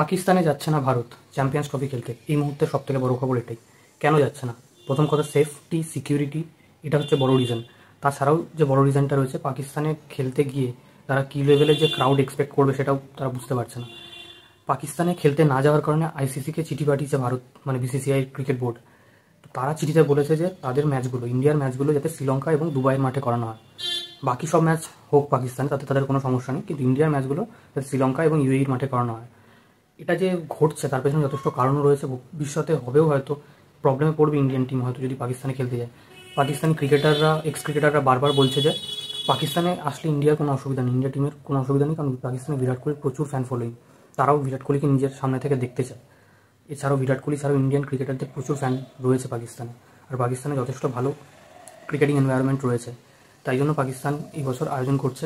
পাকিস্তানে যাচ্ছে না ভারত চ্যাম্পিয়ন্স ট্রফি খেলতে। এই মুহূর্তে সবথেকে বড় খবর এটাই। কেন যাচ্ছে না? প্রথম কথা, সেফটি সিকিউরিটি, এটা হচ্ছে বড় রিজন। তাছাড়াও যে বড় রিজনটা রয়েছে, পাকিস্তানে খেলতে গিয়ে তারা কী লেভেলের যে ক্রাউড এক্সপেক্ট করবে সেটাও তারা বুঝতে পারছে না। পাকিস্তানে খেলতে না যাওয়ার কারণে আইসিসিকে চিঠি পাঠিয়েছে ভারত, মানে বিসিসিআই ক্রিকেট বোর্ড। তো তারা চিঠিতে বলেছে যে তাদের ম্যাচগুলো, ইন্ডিয়ার ম্যাচগুলো যাতে শ্রীলঙ্কা এবং দুবাইয়ের মাঠে করানো হয়। বাকি সব ম্যাচ হোক পাকিস্তানে, তাতে তাদের কোনো সমস্যা নেই, কিন্তু ইন্ডিয়ার ম্যাচগুলো যাতে শ্রীলঙ্কা এবং ইউএইর মাঠে করানো হয়। এটা যে ঘটছে তার পেছনে যথেষ্ট কারণ রয়েছে। ভবিষ্যতে হবেও হয়তো প্রবলেমে পড়বে ইন্ডিয়ান টিম হয়তো যদি পাকিস্তানে খেলতে যায়। পাকিস্তানি ক্রিকেটাররা, এক্স ক্রিকেটাররা বারবার বলছে যে পাকিস্তানে আসলে ইন্ডিয়ার কোনো অসুবিধা নেই, ইন্ডিয়া টিমের কোনো অসুবিধা নেই, কারণ পাকিস্তানে বিরাট কোহলির প্রচুর ফ্যান ফলোয়িং। তারাও বিরাট কোহলিকে নিজের সামনে থেকে দেখতে চায়। এছাড়াও বিরাট কোহলি ছাড়াও ইন্ডিয়ান ক্রিকেটারদের প্রচুর ফ্যান রয়েছে পাকিস্তানে, আর পাকিস্তানে যথেষ্ট ভালো ক্রিকেটিং এনভায়রনমেন্ট রয়েছে। তাই জন্য পাকিস্তান এই বছর আয়োজন করছে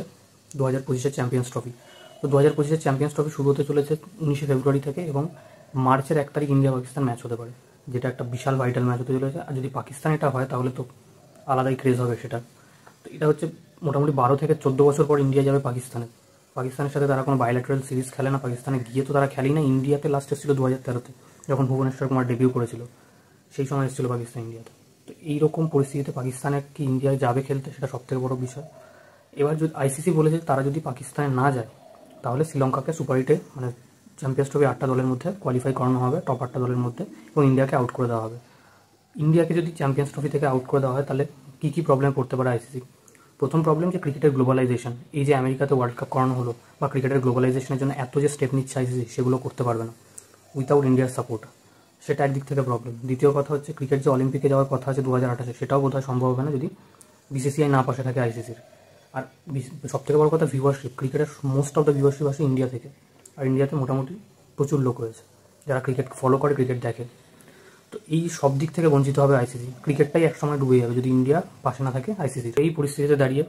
2025-এর চ্যাম্পিয়ন্স ট্রফি। তো 2025-এর চ্যাম্পিয়ন্স ট্রফি শুরু হতে চলেছে 19শে ফেব্রুয়ারি থেকে, এবং মার্চের 1 তারিখ ইন্ডিয়া পাকিস্তান ম্যাচ হতে পারে, যেটা একটা বিশাল ভাইটাল ম্যাচ হতে চলেছে। আর যদি পাকিস্তান এটা হয় তাহলে তো আলাদাই ক্রেজ হবে সেটা। তো এটা হচ্ছে মোটামুটি 12 থেকে 14 বছর পর ইন্ডিয়া যাবে পাকিস্তানে। পাকিস্তানের সাথে তারা কোনো বাইল্যাটারাল সিরিজ খেলে না, পাকিস্তানে গিয়ে তো তারা খেলেই না। ইন্ডিয়াতে লাস্ট এসেছিল 2013-তে, যখন ভুবনেশ্বর কুমার ডেবিউ করেছিল, সেই সময় এসেছিল পাকিস্তান ইন্ডিয়াতে। তো এইরকম পরিস্থিতিতে পাকিস্তানে কি ইন্ডিয়া যাবে খেলতে, সেটা সবথেকে বড় বিষয়। এবার যদি আইসিসি বলেছে তারা যদি পাকিস্তানে না যায় তাহলে শ্রীলঙ্কাকে সুপার 8-এ, মানে চ্যাম্পিয়ন্স ট্রফি 8টা দলের মধ্যে কোয়ালিফাই করানো হবে, টপ 8টা দলের মধ্যে, এবং ইন্ডিয়াকে আউট করে দেওয়া হবে। ইন্ডিয়াকে যদি চ্যাম্পিয়ন্স ট্রফি থেকে আউট করে দেওয়া হয় তাহলে কী কী প্রবলেম পড়তে পারে আইসিসি? প্রথম প্রবলেম যে ক্রিকেটের গ্লোবালাইজেশন। এই যে আমেরিকাতে ওয়ার্ল্ড কাপ করানো হলো, বা ক্রিকেটের গ্লোবালাইজেশনের জন্য এত যে স্টেপ নিচ্ছে আইসিসি, সেগুলো করতে পারবে না উইথাউট ইন্ডিয়ার সাপোর্ট। সেটা একদিক থেকে প্রবলেম। দ্বিতীয় কথা হচ্ছে ক্রিকেট যে অলিম্পিকে যাওয়ার কথা আছে 2028-এ, সেটাও বোধহয় সম্ভব হবে না যদি বিসিসিআই না পাশে থাকে আইসিসির। আর সবথেকে বড় কথা ভিউয়ারশিপ। ক্রিকেটের মোস্ট অফ দ্য ভিউয়ারশিপ আসে ইন্ডিয়া থেকে, আর ইন্ডিয়াতে মোটামুটি প্রচুর লোক রয়েছে যারা ক্রিকেট ফলো করে, ক্রিকেট দেখে। তো এই সব দিক থেকে বঞ্চিত হবে আইসিসি। ক্রিকেটটাই একসময় ডুবে যাবে যদি ইন্ডিয়া পাশে না থাকে আইসিসি। এই পরিস্থিতিতে দাঁড়িয়ে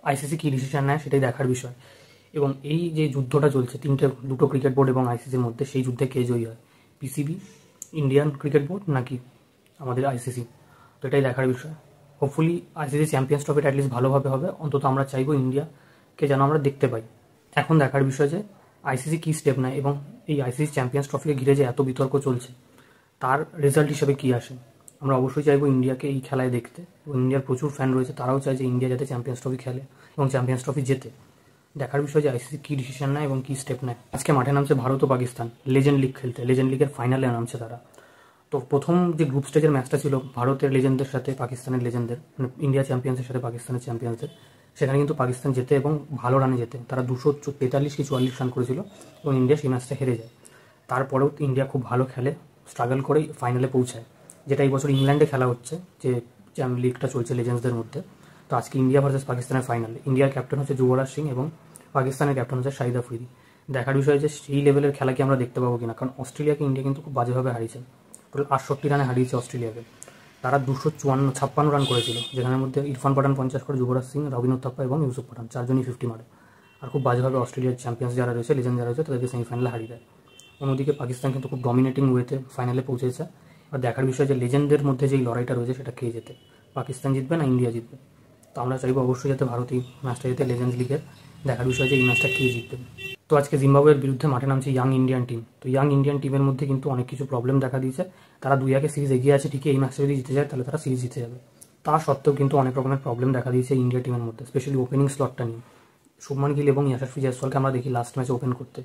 আইসিসি কী ডিসিশন নেয় সেটাই দেখার বিষয়। এবং এই যে যুদ্ধটা চলছে দুটো ক্রিকেট বোর্ড এবং আইসিসির মধ্যে, সেই যুদ্ধে কে জয়ী হয়, পিসিবি, ইন্ডিয়ান ক্রিকেট বোর্ড, নাকি আমাদের আইসিসি? তো এটাই দেখার বিষয়। হোপফুলি আইসিসি চ্যাম্পিয়ন্স ট্রফিটা অ্যাটলিস্ট ভালোভাবে হবে, অন্তত আমরা চাইবো ইন্ডিয়াকে যেন আমরা দেখতে পাই। এখন দেখার বিষয় যে আইসিসি কী স্টেপ নেয়, এবং এই আইসিসি চ্যাম্পিয়ন্স ট্রফিকে ঘিরে যে এত বিতর্ক চলছে তার রেজাল্ট হিসেবে কী আসে। আমরা অবশ্যই চাইবো ইন্ডিয়াকে এই খেলায় দেখতে, এবং ইন্ডিয়ার প্রচুর ফ্যান রয়েছে, তারাও চায় যে ইন্ডিয়া যাতে চ্যাম্পিয়ন্স ট্রফি খেলে এবং চ্যাম্পিয়ন্স ট্রফি জেতে। দেখার বিষয় যে আইসিসি কী ডিসিশন নেয় এবং কী স্টেপ নেয়। আজকে মাঠে নামছে ভারত ও পাকিস্তান লেজেন্ড লিগ খেলতে। লেজেন্ড লিগের ফাইনালে নামছে তারা। তো প্রথম যে গ্রুপ স্টেজের ম্যাচটা ছিল ভারতের লেজেন্ডদের সাথে পাকিস্তানের লেজেন্ডদের, মানে ইন্ডিয়া চ্যাম্পিয়ন্সের সাথে পাকিস্তানের চ্যাম্পিয়ন্সদের, সেখানে কিন্তু পাকিস্তান জেতে এবং ভালো রানে জেতে। তারা 243 কি 44 রান করেছিল, এবং ইন্ডিয়া সেই ম্যাচটা হেরে যায়। তারপরেও ইন্ডিয়া খুব ভালো খেলে, স্ট্রাগল করেই ফাইনালে পৌঁছায়, যেটা এই বছর ইংল্যান্ডে খেলা হচ্ছে, যে লিগটা চলছে লেজেন্ডসদের মধ্যে। তো আজকে ইন্ডিয়া ভার্সেস পাকিস্তানের ফাইনাল। ইন্ডিয়ার ক্যাপ্টেন হচ্ছে যুবরাজ সিং এবং পাকিস্তানের ক্যাপ্টেন হচ্ছে শাহিদ আফ্রিদি। দেখার বিষয় যে সেই লেভেলের খেলা কি আমরা দেখতে পাবো কিনা, কারণ অস্ট্রেলিয়াকে ইন্ডিয়া কিন্তু খুব বাজেভাবে হারিয়েছে। টোটাল 68 রানে হারিয়েছে অস্ট্রেলিয়াকে। তারা 256 রান করেছিল, যেখানের মধ্যে ইরফান পাঠান 50 করে, যুবরাজ সিং, রবিন উত্তাপ্পা এবং ইউসুফ পাঠান চারজনই 50 মারে। আর খুব বাজেভাবে অস্ট্রেলিয়ার চ্যাম্পিয়ন্স যারা রয়েছে, লেজেন্ড যারা রয়েছে, তাদেরকে সেমিফাইনালে হারিয়ে দেয়। অন্যদিকে পাকিস্তান কিন্তু খুব ডমিনেটিং ওয়েতে ফাইনালে পৌঁছেছে। আর দেখার বিষয় যে লেজেন্ডদের মধ্যে যেই লড়াইটা রয়েছে সেটা কে জেতে, পাকিস্তান জিতবে না ইন্ডিয়া জিতবে। তো আমরা চাইবো অবশ্যই যাতে ভারত এই ম্যাচটা জিতে লেজেন্ডস লিগের। দেখার বিষয় যে এই ম্যাচটা কে জিতবে। তো আজকে জিম্বাবুয়ের বিরুদ্ধে মাঠে নামছে ইয়াং ইন্ডিয়ান টিম। তো ইয়াং ইন্ডিয়ান টিমের মধ্যে কিন্তু অনেক কিছু প্রবলেম দেখা দিয়েছে। তারা 2-1 সিরিজ এগিয়ে আছে ঠিকই, এই ম্যাচটা যদি জিতে যায় তাহলে তারা সিরিজ জিতে যাবে। তা সত্ত্বেও কিন্তু অনেক রকমের প্রবলেম দেখা দিয়েছে ইন্ডিয়া টিমের মধ্যে, স্পেশালি ওপেনিং স্লটটা নিয়ে। শুভমান গিল এবং ইয়াশাসফি জয়সওয়ালকে আমরা দেখি লাস্ট ম্যাচে ওপেন করতে।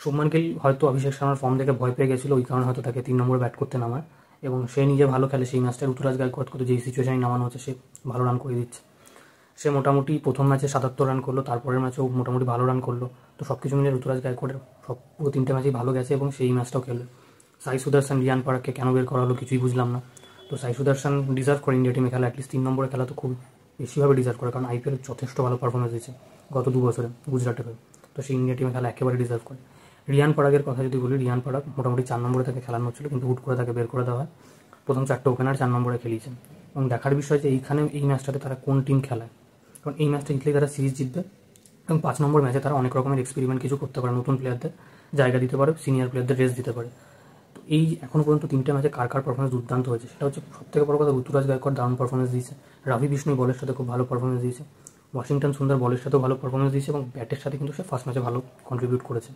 শুভমান গিল হয়তো অভিষেক শর্মার ফর্ম দেখে ভয় পেয়ে গেছিলো, ওই কারণে হয়তো তাকে 3 নম্বরে ব্যাট করতে নামায়, এবং সে নিজে ভালো খেলে সেই ম্যাচটা। ঋতুরাজ গায়কোয়াড়কে যেই সিচুয়েশনে নামানো হচ্ছে সে ভালো রান করে দিচ্ছে। সে মোটামুটি প্রথম ম্যাচে 77 রান করলো, তারপরের ম্যাচেও মোটামুটি ভালো রান করলো। তো সব কিছু মিলে ঋতুরাজ গায়কোয়াড়ের পুরো 3টে ম্যাচেই ভালো গেছে, এবং সেই ম্যাচটাও খেলবে। সাই সুদর্শন, রিয়ান পরাগকে কেন বের করা হলো কিছুই বুঝলাম না। তো সাই সুদর্শন ডিজার্ভ করে ইন্ডিয়া টিমে খেলা, অ্যাটলিস্ট 3 নম্বরে খেলা তো খুব বেশিভাবে ডিজার্ভ করে, কারণ আইপিএল যথেষ্ট ভালো পারফরমেন্স দিয়েছে গত 2 বছরে গুজরাটের হয়ে। তো সেই ইন্ডিয়া টিমে খেলা একেবারে ডিজার্ভ করে। রিয়ান পরাগের কথা যদি বলি, রিয়ান পরাগ মোটামুটি 4 নম্বরে তাকে খেলানো হচ্ছিল, কিন্তু হুট করে তাকে বের করে দেওয়া হয়। প্রথম 4টে ওপেনার 4 নম্বরে খেলিয়েছেন। এবং দেখার বিষয় যে এইখানে এই ম্যাচটাতে তারা কোন টিম খেলায়, কারণ এই ম্যাচটা জিতলেই তারা সিরিজ জিতবে। এবং 5 নম্বর ম্যাচে তারা অনেক রকমের এক্সপেরিমেন্ট কিছু করতে পারে, নতুন প্লেয়ারদের জায়গা দিতে পারে, সিনিয়র প্লেয়ারদের রেস্ট দিতে পারে। তো এই এখনও পর্যন্ত 3টে ম্যাচে কার পারফরমেন্স দুর্দান্ত হয়েছে, সেটা হচ্ছে সবথেকে বড় কথা। ঋতুরাজ গায়কোয়াড় দারুণ পারফরমেন্স দিয়েছে, রবি বিষ্ণুই বলের সাথে খুব ভালো পারফরমেন্স দিয়েছে, ওয়াশিংটন সুন্দর বলের সাথেও ভালো পারফরমেন্স দিয়েছে, এবং ব্যাটের সাথে কিন্তু সে ফার্স্ট ম্যাচে ভালো কন্ট্রিবিউট করেছে।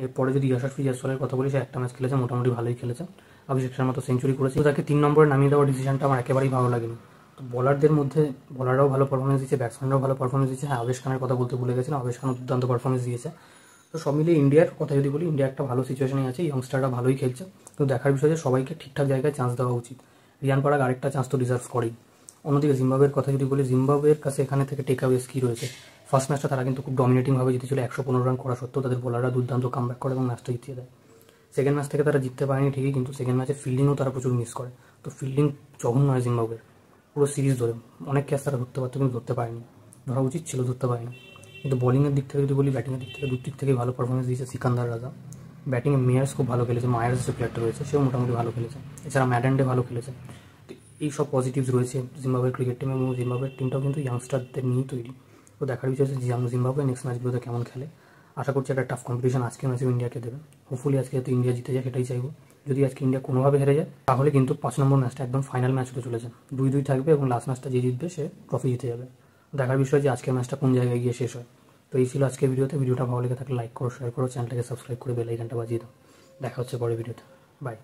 এরপরে যদি ইয়াশাসফি জয়সওয়ালের কথা বলি, সে একটা ম্যাচ খেলেছে, মোটামুটি ভালোই খেলেছে, অভিষেক শর্মা তো সেঞ্চুরি করেছে। তাকে 3 নম্বরে নামিয়ে দেওয়ার ডিসিশনটা আমার একেবারেই ভালো লাগেনি। তো বলারদের মধ্যে বলাররাও ভালো পারফরমেন্স দিচ্ছে, ব্যাটসম্যানরাও ভালো পারফরমেন্স দিচ্ছে। হ্যাঁ, আবেশ খানের কথা বলতে ভুলে গেছিলাম, আবেশ খানও দুর্দান্ত পারফরমেন্স দিয়েছে। তো সব মিলিয়ে ইন্ডিয়ার কথা যদি বলি, ইন্ডিয়া একটা ভালো সিচুয়েশনে আছে, ইয়ংস্টাররা ভালোই খেলছে। তো দেখার বিষয় যে সবাইকে ঠিকঠাক জায়গায় চান্স দেওয়া উচিত। রিয়ান পরাগ আরেকটা চান্স তো ডিজার্ভ করেই। অন্যদিকে জিম্বাবুয়ের কথা যদি বলি, জিম্বাবুয়ের কাছে এখানে থেকে টেক অ্যাওয়েস কী রয়েছে? ফার্স্ট ম্যাচটা তারা কিন্তু খুব ডমিনেটিংভাবে জিতেছিল, 115 রান করা সত্ত্বেও তাদের বোলাররা দুর্দান্ত কামব্যাক করে এবং ম্যাচটা জিতিয়ে দেয়। সেকেন্ড ম্যাচ থেকে তারা জিততে পারেনি ঠিকই, কিন্তু সেকেন্ড ম্যাচে ফিল্ডিংও তারা প্রচুর মিস করে। তো ফিল্ডিং জঘন্য হয় জিম্বাবুয়ের পুরো সিরিজ ধরে। অনেক ক্যাচ তারা ধরতে পারতো, কিন্তু ধরতে পারেনি, ধরা উচিত ছিল, ধরতে পারেনি। কিন্তু বোলিংয়ের দিক থেকে যদি বলি, ব্যাটিংয়ের দিক থেকে দুদিক থেকেই ভালো পারফরমেন্স দিয়েছে সিকান্দার রাজা। ব্যাটিংয়ে মেয়ার্স খুব ভালো খেলেছে, মায়ার্স যে প্লেয়ারটা রয়েছে সেও মোটামুটি ভালো খেলেছে, এছাড়া ম্যাডেন্ডে ভালো খেলেছে। তো এই সব পজিটিভস রয়েছে জিম্বাবুয়ের ক্রিকেট টিমে, এবং জিম্বাবুয়ের টিমটাও কিন্তু ইয়াংস্টারদের নিয়েই তৈরি। তো দেখার বিষয় হচ্ছে জিম্বাবুয়ে নেক্সট ম্যাচগুলোতে কেমন খেলে। আশা করছি একটা টাফ কম্পিটিশন আজকের ম্যাচেও ইন্ডিয়াকে দেবে। হোপফুলি আজকে যাতে ইন্ডিয়া জিতে যায় সেটাই চাইবো। যদি আজকে ইন্ডিয়া কোনোভাবে হেরে যায়, তাহলে কিন্তু 5 নম্বর ম্যাচটা একদম ফাইনাল ম্যাচ হতে চলেছে, 2-2 থাকবে এবং লাস্ট ম্যাচটা যে জিতবে সে ট্রফি জিতে যাবে। দেখার বিষয় যে আজকের ম্যাচটা কোন জায়গায় গিয়ে শেষ হয়। তো এই ছিল আজকের ভিডিওতে। ভিডিওটা ভালো লেগে থাকলে লাইক করো, শেয়ার করো, চ্যানেলটাকে সাবস্ক্রাইব করে বেল আইকনটা বাজিয়ে দাও। দেখা হচ্ছে পরের ভিডিওতে। বাই।